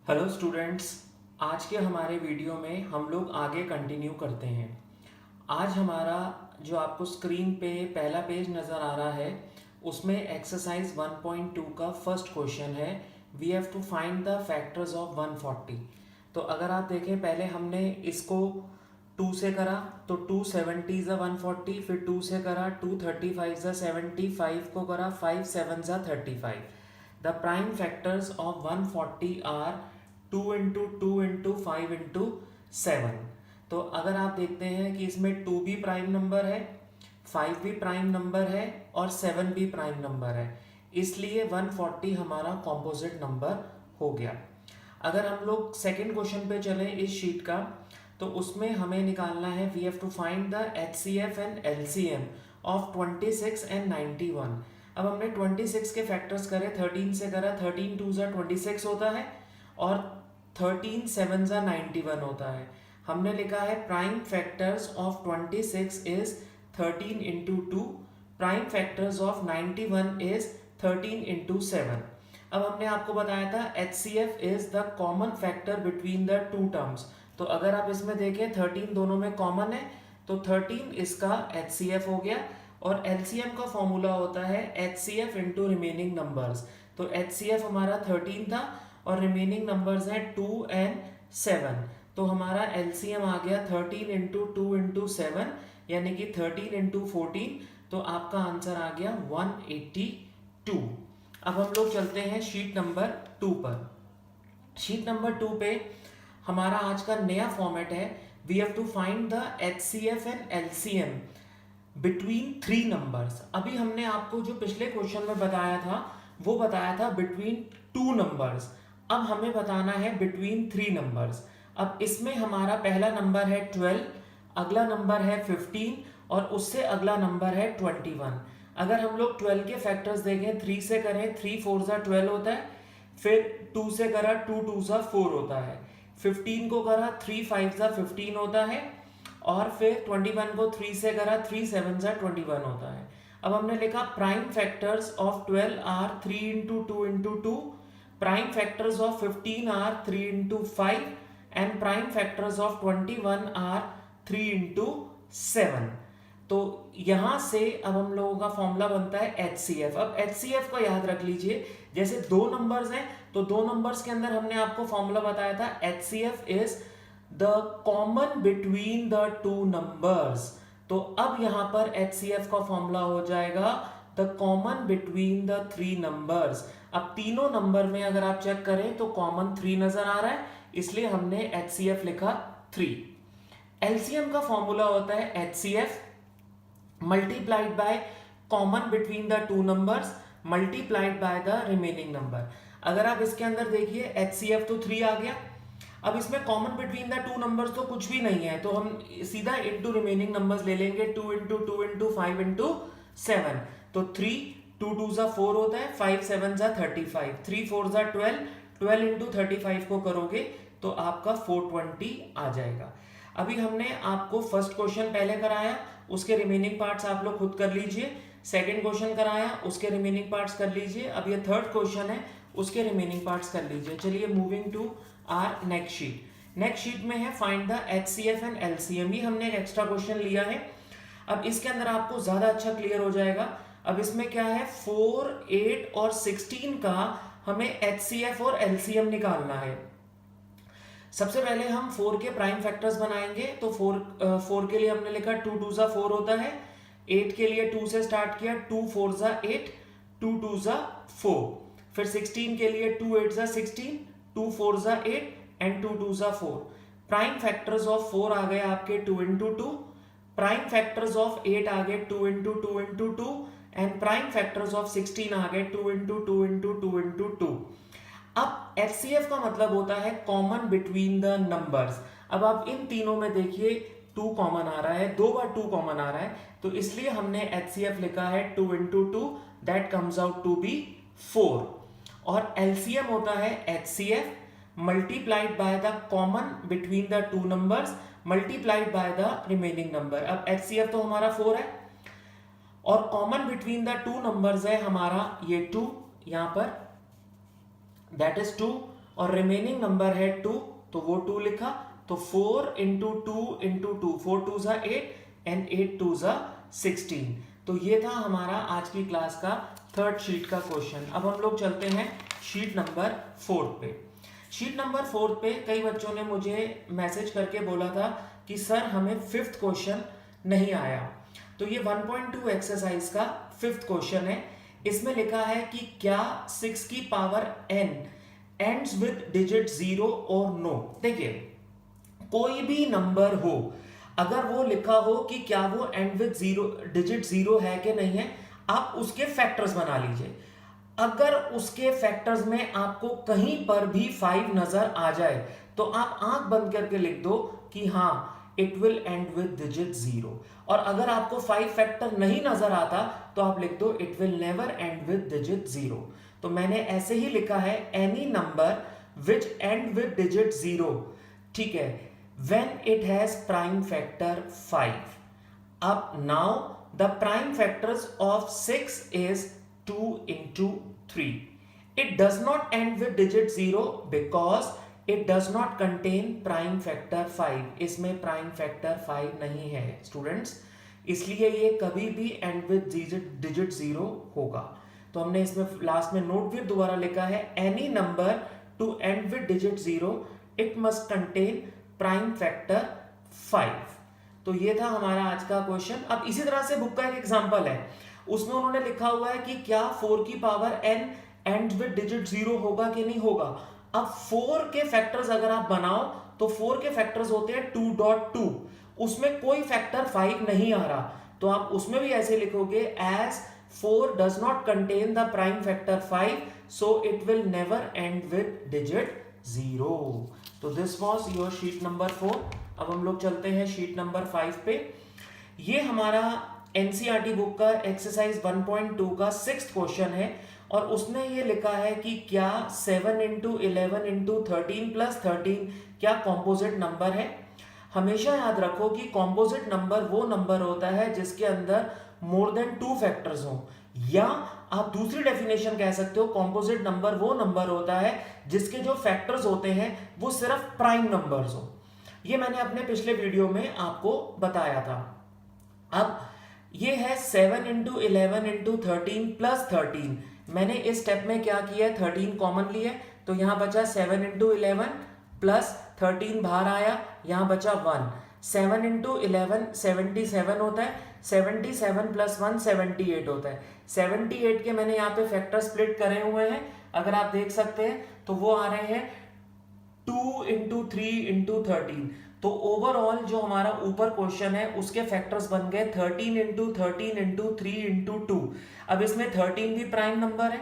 Hello students, आज के हमारे वीडियो में हम लोग आगे कंटिन्यू करते हैं। आज हमारा जो आपको स्क्रीन पे पहला पेज नज़र आ रहा है उसमें एक्सरसाइज 1.2 का फर्स्ट क्वेश्चन है। We have to find the factors of 140। तो अगर आप देखें, पहले हमने इसको 2 से करा तो 2 70 ज़ा 140, फिर 2 से करा 2 35 ज़ा 70, 5 को करा 5 7 ज़ा 35। The prime factors of 140 are 2 into 2 into 5 into 7। तो अगर आप देखते हैं कि इसमें 2 भी प्राइम नंबर है, 5 भी प्राइम नंबर है और 7 भी प्राइम नंबर है, इसलिए 140 हमारा कॉम्पोजिट नंबर हो गया। अगर हम लोग सेकेंड क्वेश्चन पे चलें इस शीट का, तो उसमें हमें निकालना है we have to find the HCF and LCM of 26 and 91। अब हमने 26 के फैक्टर्स करे, 13 से करा, 13 2 ज़ा 26 होता है और 13 7 ज़ा 91 होता है। हमने लिखा है prime factors of 26 is 13 into 2, prime factors of 91 is 13 into 7। अब हमने आपको बताया था HCF is the common factor between the to terms. तो अगर आप इसमें देखें 13 दोनों में कॉमन है, तो 13 इसका HCF हो गया। और LCM का फॉर्मूला होता है HCF इंटू रिमेनिंग नंबर्स। तो HCF हमारा 13 था और रिमेनिंग नंबर्स हैं 2 एंड 7। तो हमारा LCM आ गया 13 इंटू 2 इंटू 7, यानी कि 13 इंटू 14। तो आपका आंसर आ गया 182। अब हम लोग चलते हैं शीट नंबर 2 पर। शीट नंबर 2 पे हमारा आज का नया फॉर्मेट है we have to find the HCF and LCM between 3 numbers. अभी हमने आपको जो पिछले क्वेश्चन में बताया था वो बताया था बिटवीन 2 नंबर्स। अब हमें बताना है बिटवीन 3 नंबर्स। अब इसमें हमारा पहला नंबर है 12, अगला नंबर है 15 और उससे अगला नंबर है 21। अगर हम लोग 12 के फैक्टर्स देखें, 3 से करें 3 4 ज़ा 12 होता है, फिर 2 से करा 2 2 ज़ा 4 होता है, 15 को करा 3 5 ज़ा 15 होता है और फिर 21 को 3 से करा 3 7 ज़ा 21 होता है। अब हमने लिखा prime factors of 12 are 3 into 2 into 2, prime factors of 15 are 3 into 5 and prime factors of 21 are 3 into 7। तो यहां से अब हम लोगों का फॉर्मूला बनता है HCF। अब HCF को याद रख लीजिए, जैसे दो नंबर्स हैं तो दो नंबर्स के अंदर हमने आपको फॉर्मूला बताया था HCF is the common between the two numbers. तो अब यहां पर HCF का फॉर्मूला हो जाएगा the common between the 3 numbers. अब तीनों नंबर में अगर आप चेक करें तो कॉमन 3 नजर आ रहा है, इसलिए हमने HCF लिखा 3। LCM का फॉर्मूला होता है HCF multiplied by common between the two numbers multiplied by the remaining number. अगर आप इसके अंदर देखिए HCF तो 3 आ गया। अब इसमें common between the two numbers तो कुछ भी नहीं है, तो हम सीधा इंटू रिमेनिंग नंबर्स ले लेंगे, 2 इंटू 2 इंटू 5 इंटू 7। तो 3 2 2 ज़ा 4 होता है, 5 7 ज़ा 35, 3 4 ज़ा 12, 12 इंटू 35 को करोगे तो आपका 420 आ जाएगा। अभी हमने आपको फर्स्ट क्वेश्चन पहले कराया, उसके रिमेनिंग पार्ट्स आप लोग खुद कर लीजिए। सेकंड क्वेश्चन कराया, उसके रिमेनिंग पार्ट्स कर लीजिए। अब ये थर्ड क्वेश्चन है, उसके रिमेनिंग पार्ट्स कर लीजिए। चलिए moving to our next sheet. Next sheet में है find the HCF and LCM। ये हमने एक एक्स्ट्रा क्वेश्चन लिया है। अब इसके अंदर आपको ज्यादा अच्छा क्लियर हो जाएगा। अब इसमें क्या है, 4 8 और 16 का हमें HCF और LCM निकालना है। सबसे पहले हम 4 के प्राइम फैक्टर्स बनाएंगे। तो 4 के लिए हमने लिखा 2 2 ज़ा 4 होता है, 8 के लिए 2 से स्टार्ट किया, 2 4 ज़ा 8, 2 2 ज़ा 4। फिर 16 के लिए 2 8 ज़ा 16, 2 4 ज़ा 8 एंड 2 2 ज़ा 4। प्राइम फैक्टर्स ऑफ 4 आ गए आपके 2 इंटू 2, प्राइम फैक्टर्स ऑफ 8 आ गए 2 into 2 into 2 and prime factors of 16 आ गए 2 इंटू 2 इंटू 2 इंटू 2। अब HCF का मतलब होता है कॉमन बिटवीन द नंबर्स। अब आप इन तीनों में देखिए 2 कॉमन आ रहा है, 2 बार 2 कॉमन आ रहा है, तो इसलिए हमने HCF लिखा है 2 into 2, that comes out to be 4। और LCM होता है HCF multiplied by the common between the two numbers multiplied by the remaining number. अब HCF तो हमारा 4 है और common between the two numbers है हमारा ये 2 यहां पर, दैट इज 2 और रिमेनिंग नंबर है 2, तो वो 2 लिखा, तो 4 इंटू 2 इंटू 2, 4 2 ज़ा 8 एंड 8 2 ज़ा 16। तो ये था हमारा आज की क्लास का थर्ड शीट का क्वेश्चन। अब हम लोग चलते हैं शीट नंबर 4 पे। शीट नंबर 4 पे कई बच्चों ने मुझे मैसेज करके बोला था कि सर हमें फिफ्थ क्वेश्चन नहीं आया। तो ये 1.2 एक्सरसाइज का फिफ्थ क्वेश्चन है। इसमें लिखा है कि क्या 6 की power n ends with digit 0 और नो। देखिए, कोई भी नंबर हो, अगर वो लिखा हो कि क्या वो एंड विद डिजिट 0 है कि नहीं है, आप उसके फैक्टर्स बना लीजिए। अगर उसके फैक्टर्स में आपको कहीं पर भी 5 नजर आ जाए तो आप आंख बंद करके लिख दो कि हाँ it will and with digit 0। और अगर आपको 5 फैक्टर नहीं नजर आता तो आप लिख दो it will never end with digit 0। तो मैंने ऐसे ही लिखा है any number which and with digit 0, ठीक है, when it has prime factor 5. Up now the prime factors of 6 is 2 into 3. It does not end with digit 0 because it does not contain prime factor 5. इसमें prime factor 5 नहीं है students, इसलिए ये कभी भी end with digit 0 होगा। तो हमने इसमें लास्ट में नोट फिर दोबारा लिखा है any number to end with digit 0 it must contain prime factor 5। तो ये था हमारा आज का क्वेश्चन। अब इसी तरह से बुक का एक एग्जांपल है, उसमें उन्होंने लिखा हुआ है कि क्या 4 की power n and with digit 0 होगा कि नहीं होगा। अब 4 के फैक्टर्स अगर आप बनाओ तो 4 के फैक्टर्स होते हैं 2.2, उसमें कोई फैक्टर 5 नहीं आ रहा, तो आप उसमें भी ऐसे लिखोगे as 4 does not contain the prime factor 5 so it will never end with digit 0। तो this was your sheet number 4। अब हम लोग चलते हैं शीट नंबर 5 पे। ये हमारा एनसीईआरटी बुक का एक्सरसाइज 1.2 का 6th क्वेश्चन है और उसने ये लिखा है कि क्या 7 इंटू 11 इंटू 13 प्लस 13 क्या कॉम्पोजिट नंबर है। हमेशा याद रखो कि कॉम्पोजिट नंबर वो नंबर होता है जिसके अंदर मोर देन 2 फैक्टर्स हों, या आप दूसरी डेफिनेशन कह सकते हो कॉम्पोजिट नंबर वो नंबर होता है जिसके जो फैक्टर्स होते हैं वो सिर्फ प्राइम नंबर्स हो। ये मैंने अपने पिछले वीडियो में आपको बताया था। अब ये है 7 इंटू 11 इंटू 13 प्लस 13। मैंने इस स्टेप में क्या किया है, 13 कॉमन लिया, तो यहां बचा 7 इंटू 11 प्लस 13 बाहर आया, यहां बचा 1। 7 इंटू 11 77 होता है, 77 प्लस 1 78 होता है। 78 के मैंने यहाँ पे फैक्टर स्प्लिट करे हुए हैं, अगर आप देख सकते हैं तो वो आ रहे हैं 2 इंटू 3 इंटू 13। तो ओवरऑल जो हमारा ऊपर क्वेश्चन है उसके फैक्टर्स बन गए 13 इंटू 13 इंटू 3 इंटू 2। अब इसमें 13 भी प्राइम नंबर है,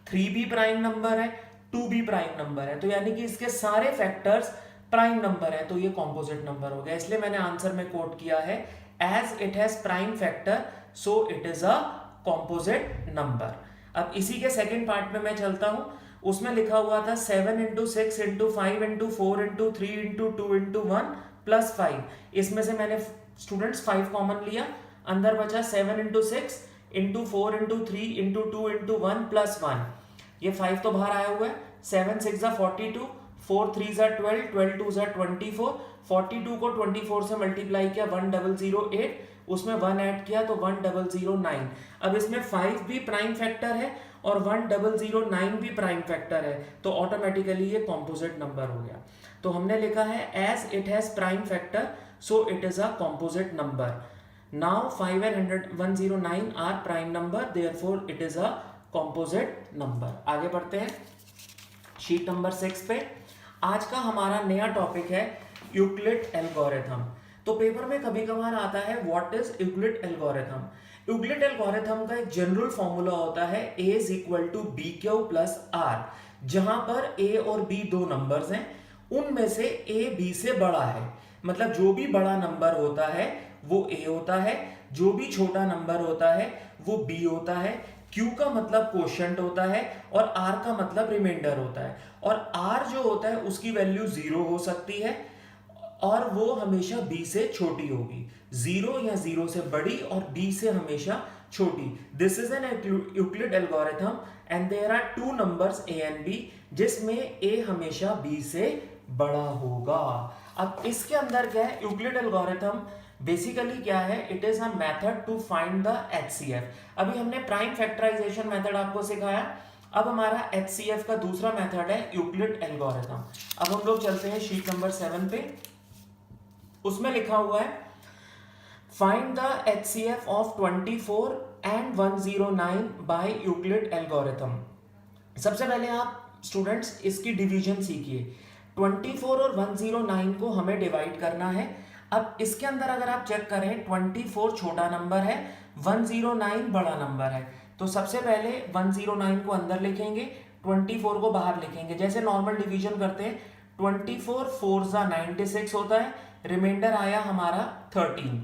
3 भी प्राइम नंबर है, 2 भी प्राइम नंबर है, तो यानी कि इसके सारे फैक्टर्स प्राइम नंबर है, तो ये कॉम्पोजिट नंबर हो गया। इसलिए मैंने आंसर में कोट किया है as it has prime factor so it is a composite number. अब इसी के सेकंड पार्ट में मैं चलता हूं, उसमें लिखा हुआ था 7 into 6 into 5 into 4 into 3 into 2 into 1 plus 5। इसमें से मैंने स्टूडेंट्स 5 कॉमन लिया, अंदर बचा 7 into 6 into 4 into 3 into 2 into 1 plus 1। ये 5 तो बाहर आया हुआ है, 7 6 ज़ा 42, 4 3 ज़ा 12, 12 2 ज़ा 24, 42 को 24 से मल्टीप्लाई किया 1008, उसमें 1 ऐड किया तो 1009। अब इसमें 5 भी प्राइम फैक्टर है और 1009 भी प्राइम फैक्टर है, तो ऑटोमेटिकली ये कॉम्पोजिट नंबर हो गया। तो हमने लिखा है as it has prime factor so it is a composite number. Now 5 and 109 are prime number, therefore it is a composite number. आगे बढ़ते हैं शीट नंबर 6 पे। आज का हमारा नया टॉपिक है यूक्लिड एल्गोरिथम। तो पेपर में कभी कभार आता है what is Euclid algorithm. Euclid algorithm का एक जनरल फॉर्मूला होता है a is equal to b q plus r, जहां पर a और b दो नंबर्स हैं, उनमें से a b से बड़ा है। मतलब जो भी बड़ा नंबर होता है वो a होता है, जो भी छोटा नंबर होता है वो b होता है। Q का मतलब कोशेंट होता है और R का मतलब रिमाइंडर होता है, और R जो होता है उसकी वैल्यू 0 हो सकती है और वो हमेशा B से छोटी होगी, 0 या 0 से बड़ी और B से हमेशा छोटी। This is an Euclid algorithm and there are two numbers a and b, जिसमें a हमेशा b से बड़ा होगा। अब इसके अंदर क्या है, यूक्लिड एल्गोरिथम बेसिकली क्या है, it is a method to find the HCF। अभी हमने प्राइम फैक्टराइजेशन मेथड आपको सिखाया, अब हमारा HCF का दूसरा मेथड है यूक्लिड एल्गोरिथम। अब हम लोग चलते हैं शीट नंबर 7 पे। उसमें लिखा हुआ है find the HCF of 24 and 109 by Euclid algorithm. सबसे पहले आप स्टूडेंट्स इसकी डिवीजन सीखिए। 24 और 109 को हमें डिवाइड करना है। अब इसके अंदर अगर आप चेक करें, 24 छोटा नंबर है, 109 बड़ा नंबर है। तो सबसे पहले 109 को अंदर लिखेंगे, 24 को बाहर लिखेंगे। जैसे नॉर्मल डिवीजन करते हैं, 24 4 जा 96 होता है, रिमाइंडर आया हमारा 13।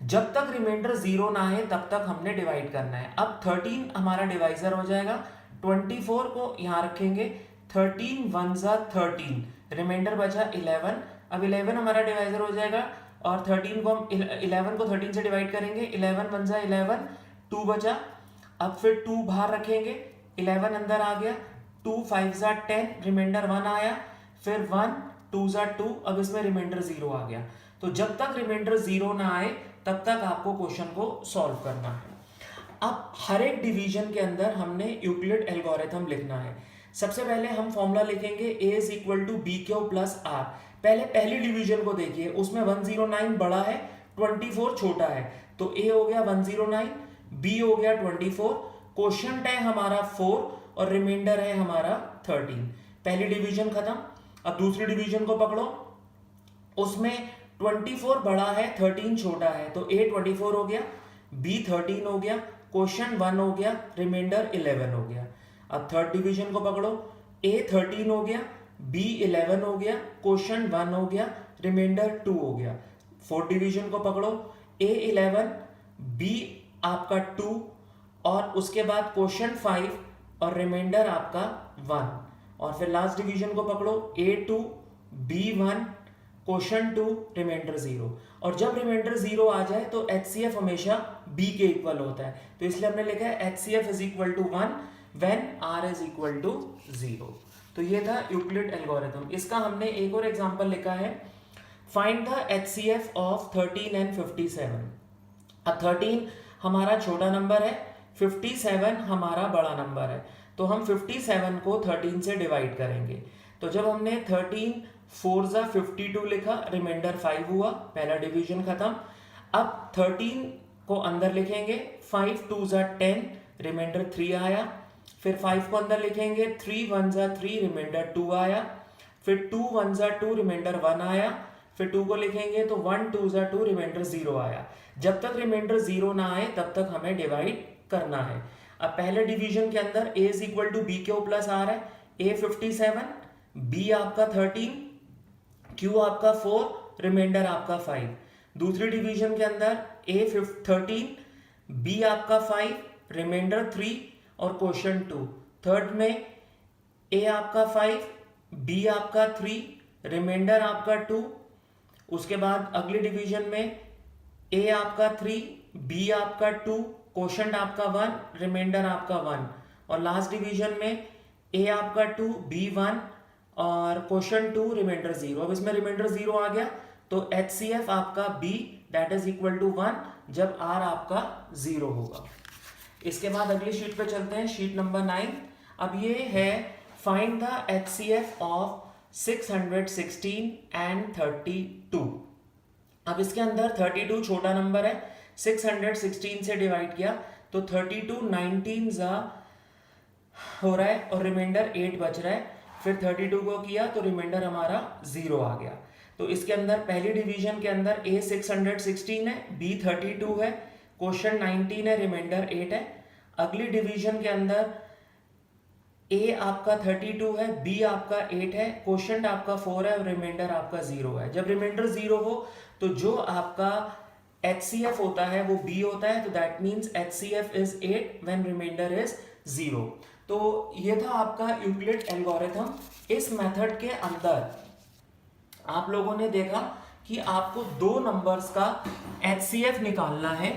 जब तक रिमाइंडर 0 ना आए तब तक हमने डिवाइड करना है। अब 13 हमारा डिवाइजर हो जाएगा, 24 को यहाँ रखेंगे, 13 1 जा 13, रिमाइंडर बचा 11। अब 11 हमारा डिवाइजर हो जाएगा और 13 को हम 11 को 13 से डिवाइड करेंगे, 11 1 जा 11, 2 बचा। अब फिर 2 बाहर रखेंगे, 11 अंदर आ गया, 2 5 जा 10, रिमाइंडर 1 आया, फिर 1 2 जा 2, अब इसमें रिमाइंडर 0 आ गया। तो जब तक रिमाइंडर 0 ना आए तब तक आपको क्वेश्चन को सॉल्व करना है। अब हर एक डिवीजन के अंदर हमने यूक्लिड एल्गोरिथम लिखना है। सबसे पहले हम फॉर्मूला लिखेंगे a is equal to b q plus r. पहले पहली डिवीजन को देखिए, उसमें 109 बड़ा है, 24 छोटा है, तो a हो गया 109, b हो गया 24, क्वोशिएंट है हमारा 4 और रिमाइंडर है हमारा 13। पहली डिवीजन खत्म। अब दूसरी डिवीजन को पकड़ो, उसमें 24 बड़ा है, 13 छोटा है, तो a 24 हो गया, b 13 हो गया, क्वोशिएंट 1 हो गया, रिमाइंडर 11 हो गया। अब थर्ड डिवीजन को पकड़ो, a 13 हो गया, b 11 हो गया, क्वोशिएंट 1 हो गया, रिमाइंडर 2 हो गया। फोर्थ डिवीजन को पकड़ो, a 11, b आपका 2 और उसके बाद क्वोशिएंट 5 और रिमाइंडर आपका 1। और फिर लास्ट डिवीजन को पकड़ो, a 2, b 1, क्वोशिएंट 2, रिमाइंडर 0। और जब रिमाइंडर 0 आ जाए तो HCF हमेशा b के इक्वल होता है, तो इसलिए हमने लिखा है HCF is equal to 1 when r is equal to 0। तो ये था यूक्लिड एल्गोरिथम। इसका हमने एक और एग्जांपल लिखा है, find the HCF of 13 and 57। अब 13 हमारा छोटा नंबर है, 57 हमारा बड़ा नंबर है, तो हम 57 को 13 से डिवाइड करेंगे। तो जब हमने 13 4 जा 52 लिखा, रिमाइंडर 5 हुआ, पहला डिवीजन खत्म। अब 13 को अंदर लिखेंगे, 5 2 जा 10, रिमाइंडर 3 आया, फिर 5 को अंदर लिखेंगे, 3 1 जा 3, रिमाइंडर 2 आया, फिर 2 1 जा 2, रिमाइंडर 1 आया, फिर 2 को लिखेंगे तो 1 2 जा 2, रिमाइंडर 0 आया। जब तक रिमाइंडर 0 ना आए तब तक हमें डिवाइड करना है। अब पहले डिवीजन के अंदर a is equal to b q plus r है, a 57, b आपका 13, q आपका 4, रिमाइंडर आपका 5। दूसरी डिवीजन के अंदर a 13, b आपका 5, रिमाइंडर 3 और क्वोशिएंट 2। थर्ड में a आपका 5, b आपका 3, रिमाइंडर आपका 2। उसके बाद अगली डिवीजन में a आपका 3, b आपका 2, क्वोशिएंट आपका 1, रिमाइंडर आपका 1। और लास्ट डिवीजन में a आपका 2, b 1 और क्वोशिएंट 2, रिमाइंडर 0। अब इसमें रिमाइंडर 0 आ गया तो HCF आपका b that is equal to 1 जब r आपका 0 होगा। इसके बाद अगली शीट पे चलते हैं, शीट नंबर 9। अब ये है find the HCF of 616 and 32। अब इसके अंदर 32 छोटा नंबर है, 616 से डिवाइड किया तो 32 19 जा हो रहा है और रिमाइंडर 8 बच रहा है। फिर 32 को किया तो रिमाइंडर हमारा 0 आ गया। तो इसके अंदर पहली डिवीजन के अंदर a 616 है, b 32 है, क्वोशिएंट 19 है, रिमाइंडर 8 है। अगली डिवीजन के अंदर a आपका 32 है, b आपका 8 है, क्वोशिएंट आपका 4 है और रिमाइंडर आपका 0 है। जब रिमाइंडर 0 हो तो जो आपका HCF होता है वो b होता है, तो that means HCF is 8 when reminder is 0। तो ये था आपका यूक्लिड एल्गोरिथम। इस मेथड के अंदर आप लोगों ने देखा कि आपको दो नंबर्स का HCF निकालना है।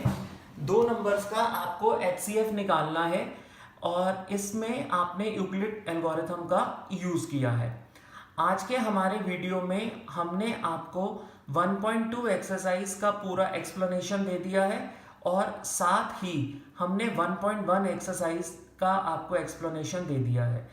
दो नंबर्स का आपको HCF निकालना है और इसमें आपने यूक्लिड एल्गोरिथम का यूज किया है। आज के हमारे वीडियो में हमने आपको 1.2 एक्सरसाइज का पूरा एक्सप्लेनेशन दे दिया है और साथ ही हमने 1.1 एक्सरसाइज का आपको एक्सप्लेनेशन दे दिया है।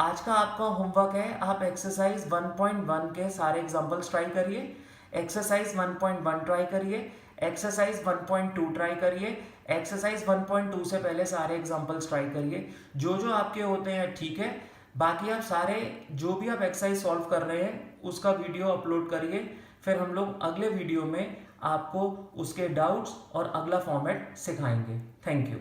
आज का आपका होमवर्क है, आप एक्सरसाइज 1.1 के सारे एग्जांपल्स ट्राई करिए, एक्सरसाइज 1.1 ट्राई करिए, एक्सरसाइज 1.2 ट्राई करिए, एक्सरसाइज 1.2 से पहले सारे एग्जांपल्स ट्राई करिए। जो जो आपके होते हैं ठीक है, बाकी आप सारे जो भी आप एक्सरसाइज सॉल्व कर रहे हैं उसका वीडियो अपलोड करिए, फिर हम लोग अगले वीडियो में आपको उसके डाउट्स और अगला फॉर्मेट सिखाएंगे। Thank you.